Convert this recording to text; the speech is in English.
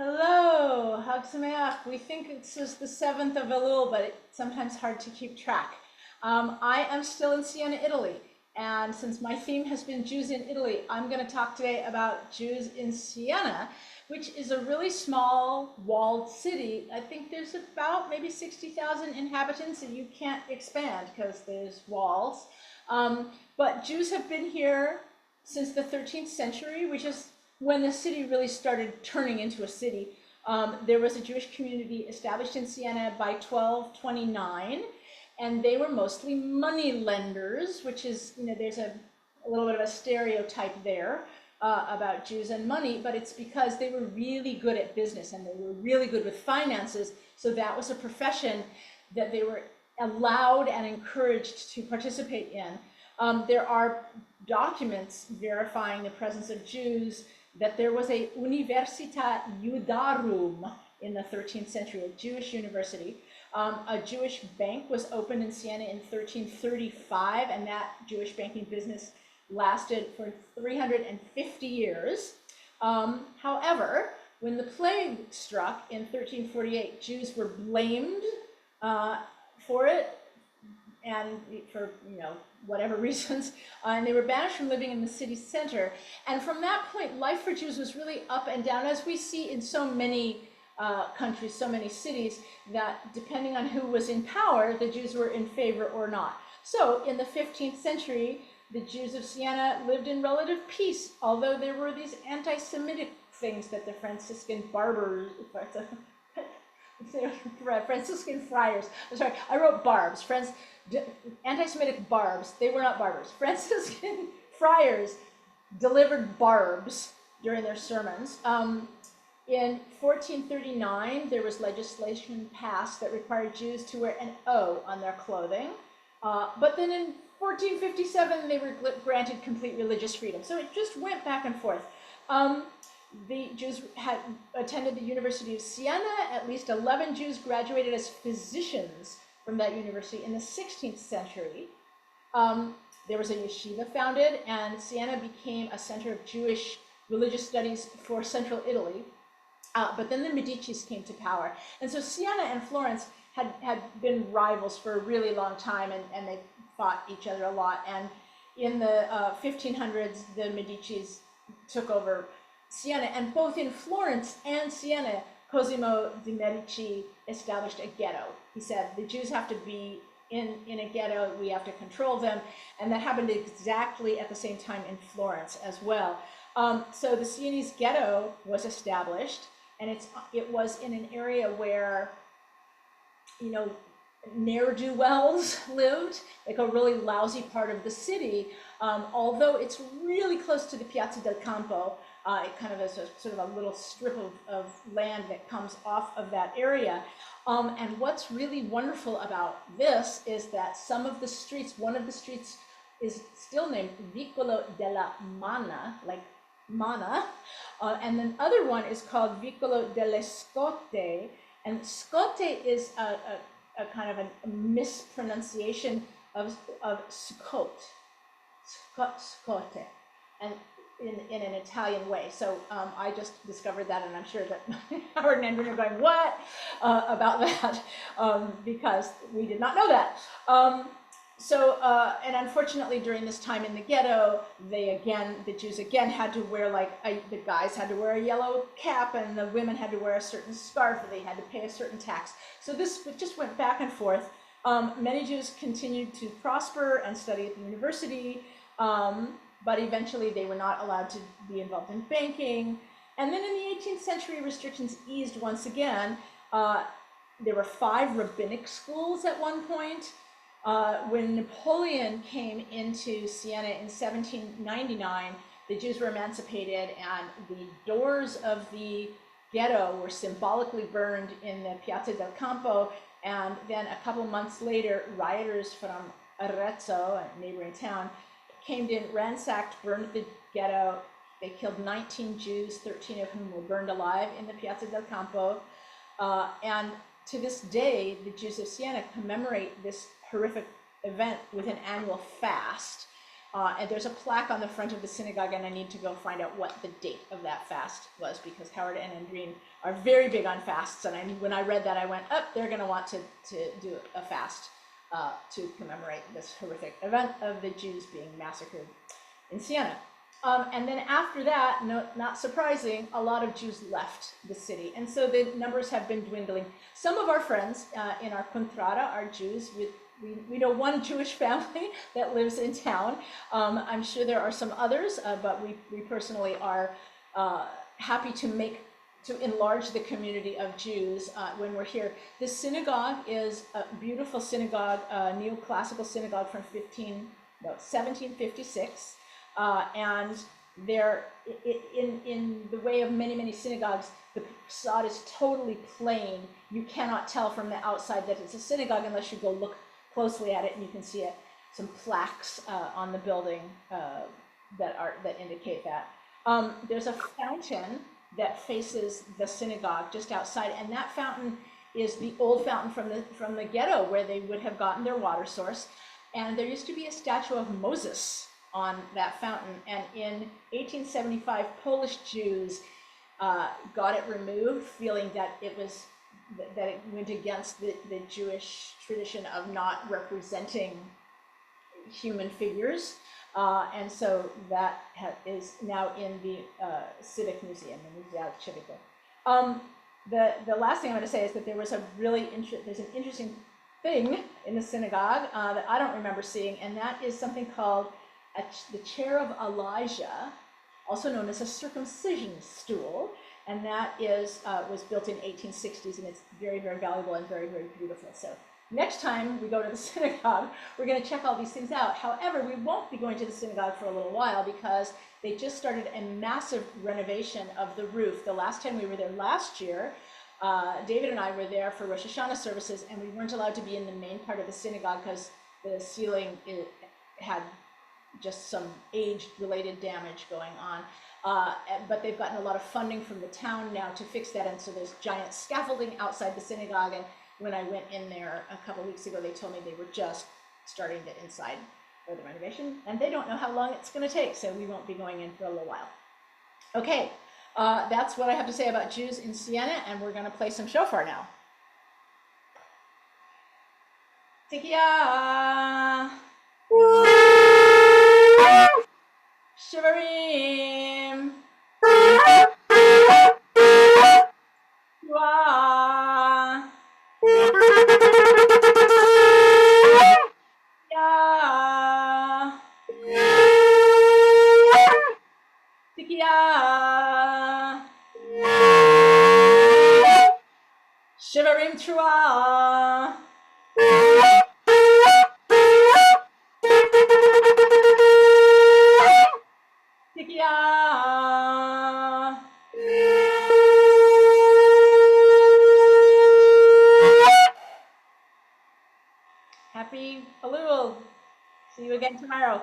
Hello, Hag Sameach. We think this is the 7th of Elul, but it's sometimes hard to keep track. I am still in Siena, Italy, and since my theme has been Jews in Italy, I'm going to talk today about Jews in Siena, which is a really small walled city. I think there's about maybe 60,000 inhabitants, and you can't expand because there's walls. But Jews have been here since the 13th century, which is when the city really started turning into a city. There was a Jewish community established in Siena by 1229, and they were mostly money lenders, which is, there's a little bit of a stereotype there about Jews and money, but it's because they were really good at business and they were really good with finances. So that was a profession that they were allowed and encouraged to participate in. There are documents verifying the presence of Jews, that there was a Università Judarum in the 13th century, a Jewish university. A Jewish bank was opened in Siena in 1335, and that Jewish banking business lasted for 350 years. However, when the plague struck in 1348, Jews were blamed for it, and for whatever reasons, and they were banished from living in the city center. And from that point, life for Jews was really up and down, as we see in so many countries, so many cities, that depending on who was in power, the Jews were in favor or not. So in the 15th century, the Jews of Siena lived in relative peace, although there were these anti-Semitic things that the Franciscan friars, I'm sorry, I wrote barbs, anti-Semitic barbs, they were not barbers. Franciscan friars delivered barbs during their sermons. In 1439, there was legislation passed that required Jews to wear an O on their clothing. But then in 1457, they were granted complete religious freedom. So it just went back and forth. The Jews had attended the University of Siena. At least 11 Jews graduated as physicians from that university in the 16th century. There was a yeshiva founded, and Siena became a center of Jewish religious studies for central Italy. But then the Medicis came to power. And so Siena and Florence had been rivals for a really long time, and they fought each other a lot. And in the 1500s, the Medicis took over Siena, and both in Florence and Siena, Cosimo de' Medici established a ghetto. He said, the Jews have to be in a ghetto, we have to control them, and that happened exactly at the same time in Florence as well. So the Sienese ghetto was established, and it was in an area where, ne'er-do-wells lived, like a really lousy part of the city, although it's really close to the Piazza del Campo. It kind of is a sort of a little strip of land that comes off of that area. And what's really wonderful about this is that some of the streets, one of the streets is still named Vicolo della Mana, like Mana, and then other one is called Vicolo delle Scotte, and Scotte is a kind of a mispronunciation of Scot, Scotte, and in an Italian way. So I just discovered that, and I'm sure that Howard and Andrew are going, what about that? Because we did not know that. And unfortunately, during this time in the ghetto, the Jews again had to wear, the guys had to wear a yellow cap, and the women had to wear a certain scarf, or they had to pay a certain tax. So this just went back and forth. Many Jews continued to prosper and study at the university, but eventually they were not allowed to be involved in banking. And then in the 18th century, restrictions eased once again. There were 5 rabbinic schools at one point. When Napoleon came into Siena in 1799, the Jews were emancipated, and the doors of the ghetto were symbolically burned in the Piazza del Campo. And then a couple months later, rioters from Arezzo, a neighboring town, came in, ransacked, burned the ghetto. They killed 19 Jews, 13 of whom were burned alive in the Piazza del Campo. And to this day, the Jews of Siena commemorate this horrific event with an annual fast. And there's a plaque on the front of the synagogue, and I need to go find out what the date of that fast was, because Howard and Andreen are very big on fasts. And when I read that, I went, oh, they're going to want to do a fast to commemorate this horrific event of the Jews being massacred in Siena. And then after that, not surprising, a lot of Jews left the city. And so the numbers have been dwindling. Some of our friends in our contrada are Jews. We know one Jewish family that lives in town. I'm sure there are some others, but we personally are happy to enlarge the community of Jews when we're here. This synagogue is a beautiful synagogue, a neoclassical synagogue from 1756. And there, in the way of many synagogues, the facade is totally plain. You cannot tell from the outside that it's a synagogue unless you go look closely at it, and you can see some plaques on the building that indicate that. There's a fountain that faces the synagogue just outside, and that fountain is the old fountain from the ghetto where they would have gotten their water source. And there used to be a statue of Moses on that fountain, and in 1875 Polish Jews got it removed, feeling that it went against the Jewish tradition of not representing human figures, and so that is now in the Civic Museum, the Musea Civico. The last thing I'm going to say is that there's an interesting thing in the synagogue that I don't remember seeing, and that is something called the chair of Elijah, also known as a circumcision stool, and that was built in 1860s, and it's very valuable and very beautiful. So next time we go to the synagogue, we're going to check all these things out. However, we won't be going to the synagogue for a little while because they just started a massive renovation of the roof. The last time we were there last year, David and I were there for Rosh Hashanah services, and we weren't allowed to be in the main part of the synagogue because the ceiling had just some age-related damage going on. But they've gotten a lot of funding from the town now to fix that, and so there's giant scaffolding outside the synagogue. And when I went in there a couple weeks ago, they told me they were just starting the inside for the renovation, and they don't know how long it's going to take, so we won't be going in for a little while. Okay, that's what I have to say about Jews in Siena, and we're going to play some shofar now. Tikia! Shivarim! Wah! Yeah! Tikia! Shivarim Trua! Tikia! Happy Elul! See you again tomorrow.